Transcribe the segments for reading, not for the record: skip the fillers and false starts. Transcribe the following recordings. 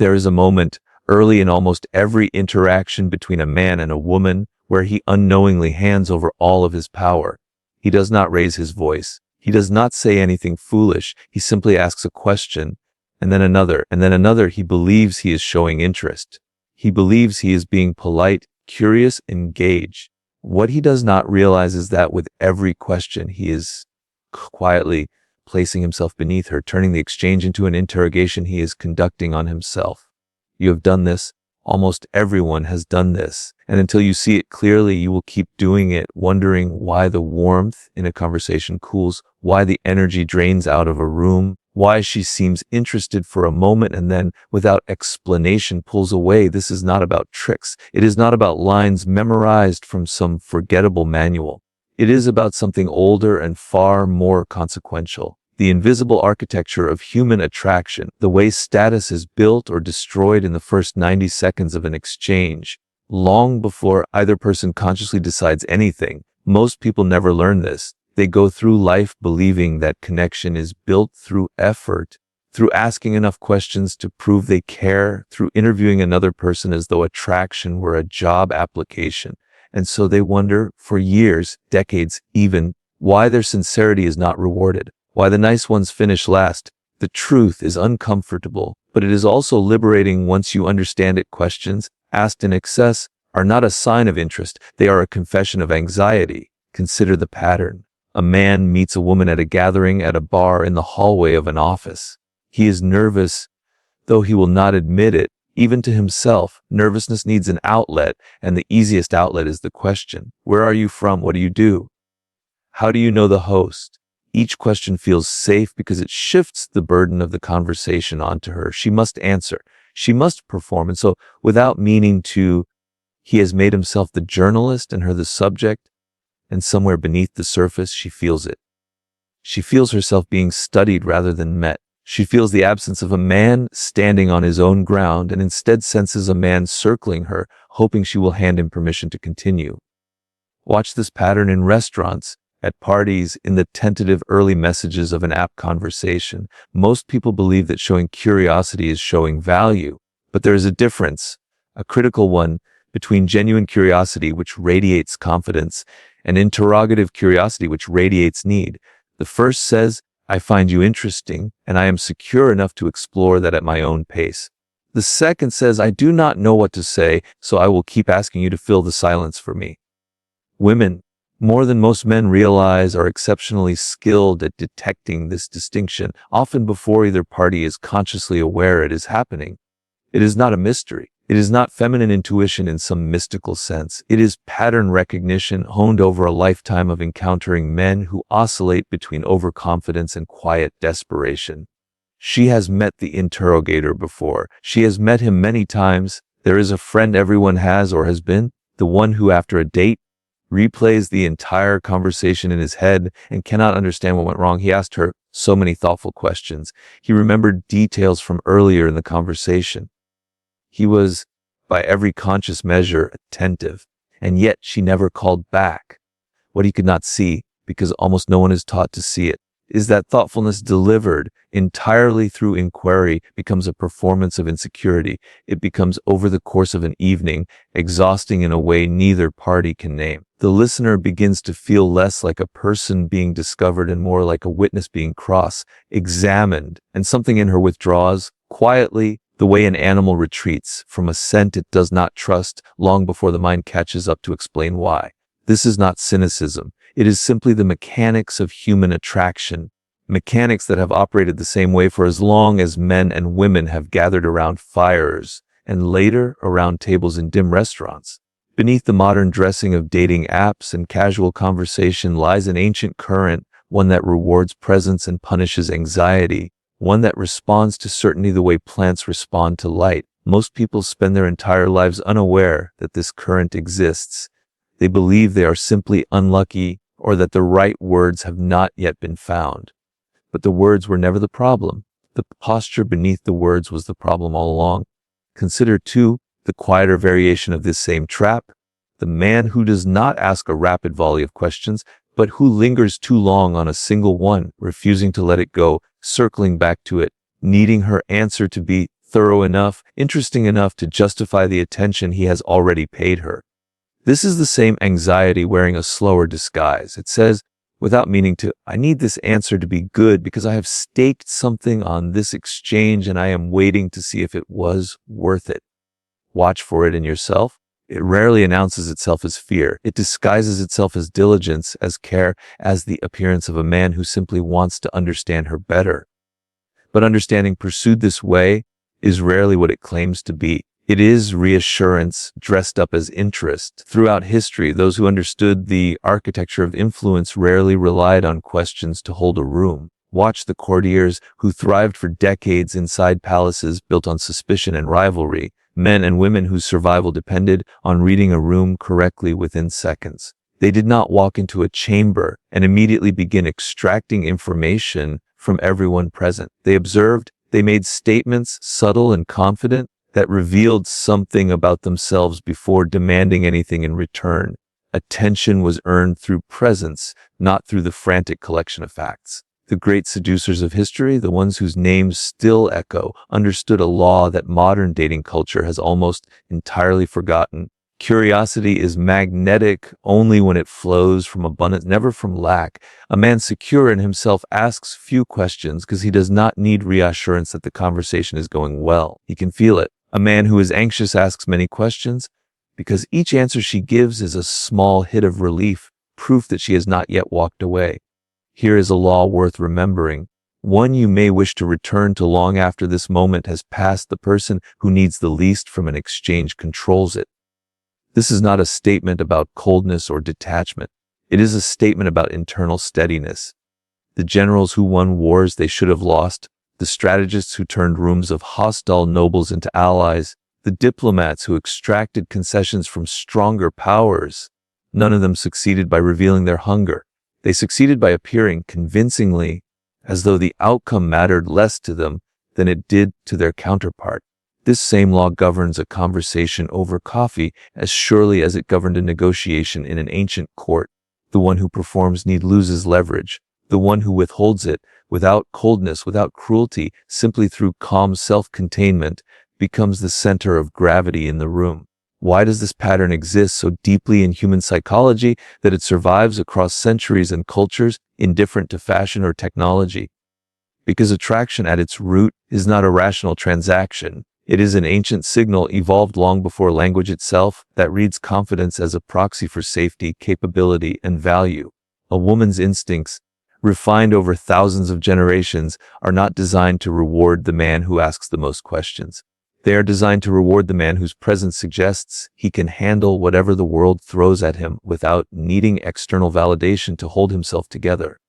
There is a moment early in almost every interaction between a man and a woman where he unknowingly hands over all of his power. He does not raise his voice. He does not say anything foolish. He simply asks a question, and then another, and then another. He believes he is showing interest. He believes he is being polite, curious, engaged. What he does not realize is that with every question, he is quietly placing himself beneath her, turning the exchange into an interrogation he is conducting on himself. You have done this. Almost everyone has done this. And until you see it clearly, you will keep doing it, wondering why the warmth in a conversation cools, why the energy drains out of a room, why she seems interested for a moment and then, without explanation, pulls away. This is not about tricks. It is not about lines memorized from some forgettable manual. It is about something older and far more consequential. The invisible architecture of human attraction, the way status is built or destroyed in the first 90 seconds of an exchange, long before either person consciously decides anything. Most people never learn this. They go through life believing that connection is built through effort, through asking enough questions to prove they care, through interviewing another person as though attraction were a job application. And so they wonder for years, decades even, why their sincerity is not rewarded. Why the nice ones finish last. The truth is uncomfortable, but it is also liberating once you understand it. Questions asked in excess are not a sign of interest. They are a confession of anxiety. Consider the pattern. A man meets a woman at a gathering, at a bar, in the hallway of an office. He is nervous, though he will not admit it, even to himself. Nervousness needs an outlet, and the easiest outlet is the question. Where are you from? What do you do? How do you know the host? Each question feels safe because it shifts the burden of the conversation onto her. She must answer. She must perform. And so, without meaning to, he has made himself the journalist and her the subject. And somewhere beneath the surface, she feels it. She feels herself being studied rather than met. She feels the absence of a man standing on his own ground and instead senses a man circling her, hoping she will hand him permission to continue. Watch this pattern in restaurants, at parties, in the tentative early messages of an app conversation. Most people believe that showing curiosity is showing value, but there is a difference, a critical one, between genuine curiosity, which radiates confidence, and interrogative curiosity, which radiates need. The first says, I find you interesting, and I am secure enough to explore that at my own pace. The second says, I do not know what to say, so I will keep asking you to fill the silence for me. Women, more than most men realize, are exceptionally skilled at detecting this distinction, often before either party is consciously aware it is happening. It is not a mystery. It is not feminine intuition in some mystical sense. It is pattern recognition honed over a lifetime of encountering men who oscillate between overconfidence and quiet desperation. She has met the interrogator before. She has met him many times. There is a friend everyone has or has been, the one who after a date replays the entire conversation in his head and cannot understand what went wrong. He asked her so many thoughtful questions. He remembered details from earlier in the conversation. He was, by every conscious measure, attentive, and yet she never called back. What he could not see, because almost no one is taught to see it, is that thoughtfulness delivered entirely through inquiry becomes a performance of insecurity. It becomes, over the course of an evening, exhausting in a way neither party can name. The listener begins to feel less like a person being discovered and more like a witness being cross-examined, and something in her withdraws, quietly, the way an animal retreats from a scent it does not trust, long before the mind catches up to explain why. This is not cynicism. It is simply the mechanics of human attraction, mechanics that have operated the same way for as long as men and women have gathered around fires, and later around tables in dim restaurants. Beneath the modern dressing of dating apps and casual conversation lies an ancient current, one that rewards presence and punishes anxiety, one that responds to certainty the way plants respond to light. Most people spend their entire lives unaware that this current exists. They believe they are simply unlucky or that the right words have not yet been found. But the words were never the problem. The posture beneath the words was the problem all along. Consider, too, the quieter variation of this same trap, the man who does not ask a rapid volley of questions, but who lingers too long on a single one, refusing to let it go, circling back to it, needing her answer to be thorough enough, interesting enough to justify the attention he has already paid her. This is the same anxiety wearing a slower disguise. It says, without meaning to, I need this answer to be good because I have staked something on this exchange and I am waiting to see if it was worth it. Watch for it in yourself. It rarely announces itself as fear. It disguises itself as diligence, as care, as the appearance of a man who simply wants to understand her better. But understanding pursued this way is rarely what it claims to be. It is reassurance dressed up as interest. Throughout history, those who understood the architecture of influence rarely relied on questions to hold a room. Watch the courtiers who thrived for decades inside palaces built on suspicion and rivalry. Men and women whose survival depended on reading a room correctly within seconds. They did not walk into a chamber and immediately begin extracting information from everyone present. They observed, they made statements, subtle and confident, that revealed something about themselves before demanding anything in return. Attention was earned through presence, not through the frantic collection of facts. The great seducers of history, the ones whose names still echo, understood a law that modern dating culture has almost entirely forgotten. Curiosity is magnetic only when it flows from abundance, never from lack. A man secure in himself asks few questions because he does not need reassurance that the conversation is going well. He can feel it. A man who is anxious asks many questions because each answer she gives is a small hit of relief, proof that she has not yet walked away. Here is a law worth remembering, one you may wish to return to long after this moment has passed. The person who needs the least from an exchange controls it. This is not a statement about coldness or detachment. It is a statement about internal steadiness. The generals who won wars they should have lost, the strategists who turned rooms of hostile nobles into allies, the diplomats who extracted concessions from stronger powers, none of them succeeded by revealing their hunger. They succeeded by appearing convincingly as though the outcome mattered less to them than it did to their counterpart. This same law governs a conversation over coffee as surely as it governed a negotiation in an ancient court. The one who performs need loses leverage. The one who withholds it, without coldness, without cruelty, simply through calm self-containment, becomes the center of gravity in the room. Why does this pattern exist so deeply in human psychology that it survives across centuries and cultures, indifferent to fashion or technology? Because attraction at its root is not a rational transaction. It is an ancient signal evolved long before language itself that reads confidence as a proxy for safety, capability, and value. A woman's instincts, refined over thousands of generations, are not designed to reward the man who asks the most questions. They are designed to reward the man whose presence suggests he can handle whatever the world throws at him without needing external validation to hold himself together.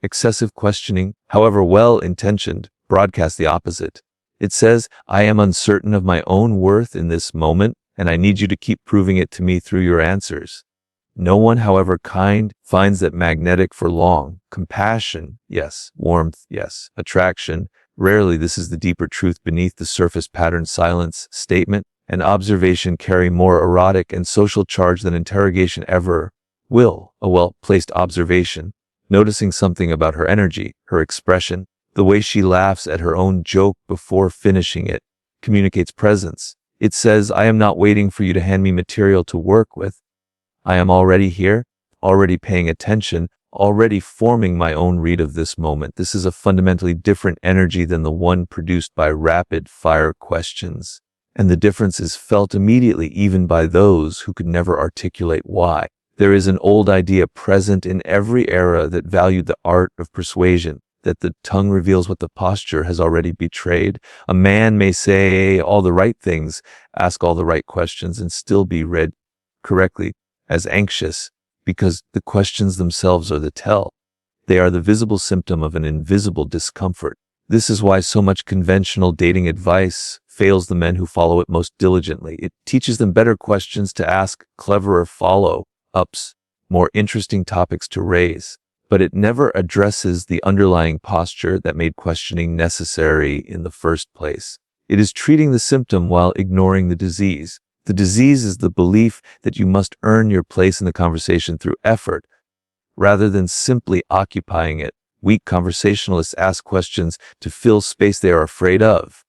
Excessive questioning, however well-intentioned, broadcasts the opposite. It says, I am uncertain of my own worth in this moment, and I need you to keep proving it to me through your answers. No one, however kind, finds that magnetic for long. Compassion, yes. Warmth, yes. Attraction, rarely. This is the deeper truth beneath the surface pattern. Silence, statement, and observation carry more erotic and social charge than interrogation ever will. A well-placed observation, noticing something about her energy, her expression, the way she laughs at her own joke before finishing it, communicates presence. It says, I am not waiting for you to hand me material to work with. I am already here, already paying attention, already forming my own read of this moment. This is a fundamentally different energy than the one produced by rapid-fire questions. And the difference is felt immediately even by those who could never articulate why. There is an old idea present in every era that valued the art of persuasion, that the tongue reveals what the posture has already betrayed. A man may say all the right things, ask all the right questions, and still be read correctly as anxious, because the questions themselves are the tell. They are the visible symptom of an invisible discomfort. This is why so much conventional dating advice fails the men who follow it most diligently. It teaches them better questions to ask, cleverer follow-ups, more interesting topics to raise. But it never addresses the underlying posture that made questioning necessary in the first place. It is treating the symptom while ignoring the disease. The disease is the belief that you must earn your place in the conversation through effort, rather than simply occupying it. Weak conversationalists ask questions to fill space they are afraid of.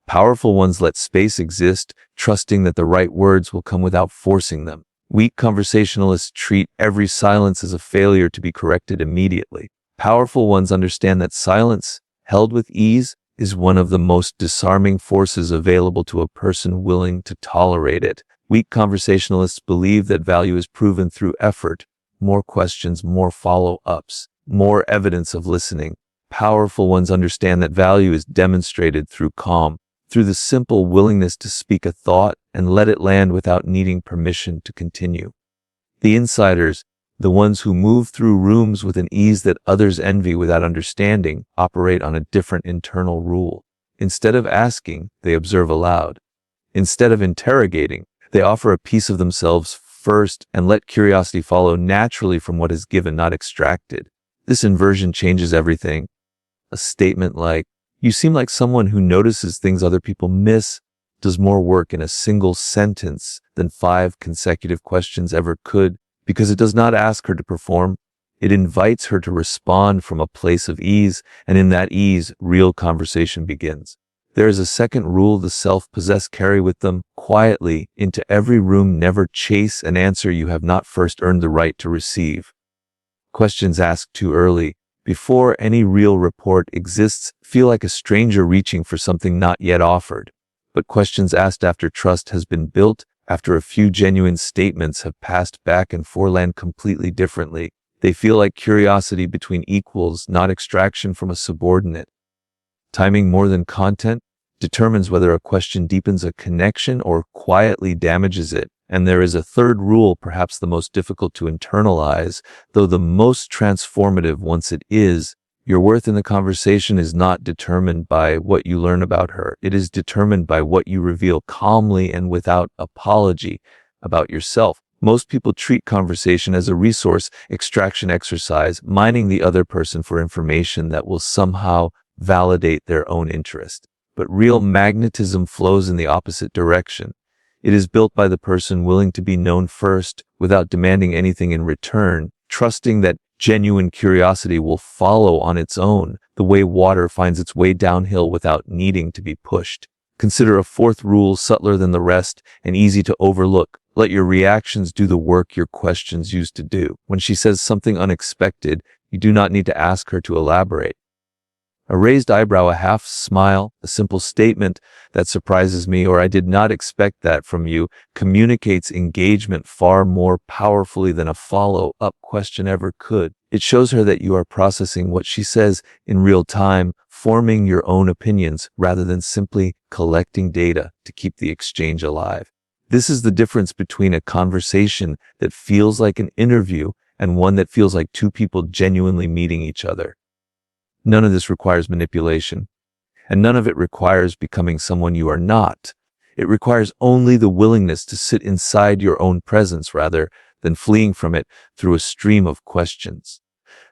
Powerful ones let space exist, trusting that the right words will come without forcing them. Weak conversationalists treat every silence as a failure to be corrected immediately. Powerful ones understand that silence, held with ease, is one of the most disarming forces available to a person willing to tolerate it. Weak conversationalists believe that value is proven through effort, more questions, more follow-ups, more evidence of listening. Powerful ones understand that value is demonstrated through calm, through the simple willingness to speak a thought and let it land without needing permission to continue. The insiders, the ones who move through rooms with an ease that others envy without understanding, operate on a different internal rule. Instead of asking, they observe aloud. Instead of interrogating, they offer a piece of themselves first and let curiosity follow naturally from what is given, not extracted. This inversion changes everything. A statement like, "You seem like someone who notices things other people miss," does more work in a single sentence than 5 consecutive questions ever could, because it does not ask her to perform. It invites her to respond from a place of ease, and in that ease, real conversation begins. There is a second rule the self-possessed carry with them quietly into every room: never chase an answer you have not first earned the right to receive. Questions asked too early, before any real report exists, feel like a stranger reaching for something not yet offered. But questions asked after trust has been built, after a few genuine statements have passed back and forth, land completely differently. They feel like curiosity between equals, not extraction from a subordinate. Timing more than content determines whether a question deepens a connection or quietly damages it. And there is a third rule, perhaps the most difficult to internalize, though the most transformative once it is. Your worth in the conversation is not determined by what you learn about her. It is determined by what you reveal calmly and without apology about yourself. Most people treat conversation as a resource extraction exercise, mining the other person for information that will somehow validate their own interest. But real magnetism flows in the opposite direction. It is built by the person willing to be known first without demanding anything in return, trusting that genuine curiosity will follow on its own, the way water finds its way downhill without needing to be pushed. Consider a fourth rule, subtler than the rest and easy to overlook. Let your reactions do the work your questions used to do. When she says something unexpected, you do not need to ask her to elaborate. A raised eyebrow, a half smile, a simple statement, "That surprises me," or "I did not expect that from you," communicates engagement far more powerfully than a follow-up question ever could. It shows her that you are processing what she says in real time, forming your own opinions rather than simply collecting data to keep the exchange alive. This is the difference between a conversation that feels like an interview and one that feels like two people genuinely meeting each other. None of this requires manipulation, and none of it requires becoming someone you are not. It requires only the willingness to sit inside your own presence rather than fleeing from it through a stream of questions.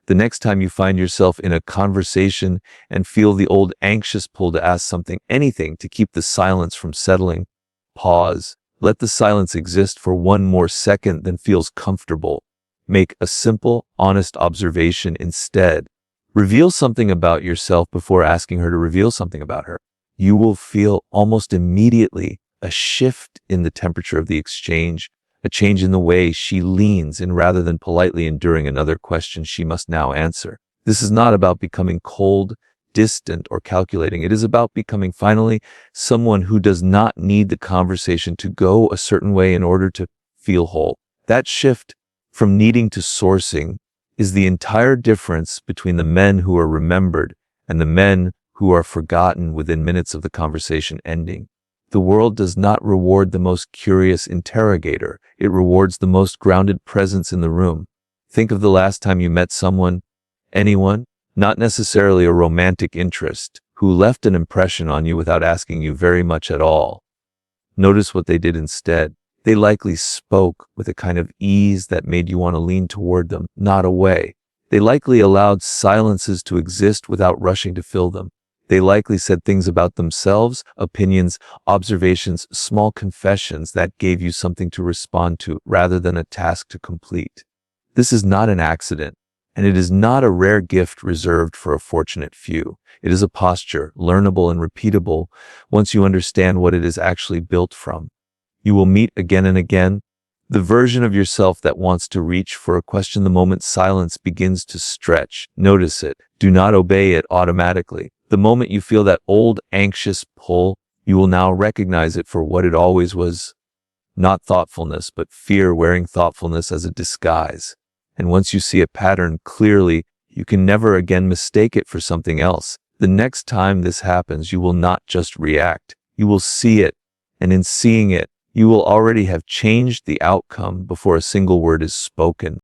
The next time you find yourself in a conversation and feel the old anxious pull to ask something, anything, to keep the silence from settling, pause. Let the silence exist for one more second than feels comfortable. Make a simple, honest observation instead. Reveal something about yourself before asking her to reveal something about her. You will feel almost immediately a shift in the temperature of the exchange, a change in the way she leans in rather than politely enduring another question she must now answer. This is not about becoming cold, distant, or calculating. It is about becoming finally someone who does not need the conversation to go a certain way in order to feel whole. That shift from needing to sourcing is the entire difference between the men who are remembered and the men who are forgotten within minutes of the conversation ending. The world does not reward the most curious interrogator. It rewards the most grounded presence in the room. Think of the last time you met someone, anyone, not necessarily a romantic interest, who left an impression on you without asking you very much at all. Notice what they did instead. They likely spoke with a kind of ease that made you want to lean toward them, not away. They likely allowed silences to exist without rushing to fill them. They likely said things about themselves, opinions, observations, small confessions that gave you something to respond to rather than a task to complete. This is not an accident, And it is not a rare gift reserved for a fortunate few. It is a posture, learnable and repeatable, once you understand what it is actually built from. You will meet again and again the version of yourself that wants to reach for a question the moment silence begins to stretch. Notice it. Do not obey it automatically. The moment you feel that old, anxious pull, you will now recognize it for what it always was. Not thoughtfulness, but fear wearing thoughtfulness as a disguise. And once you see a pattern clearly, you can never again mistake it for something else. The next time this happens, you will not just react. You will see it. And in seeing it, you will already have changed the outcome before a single word is spoken.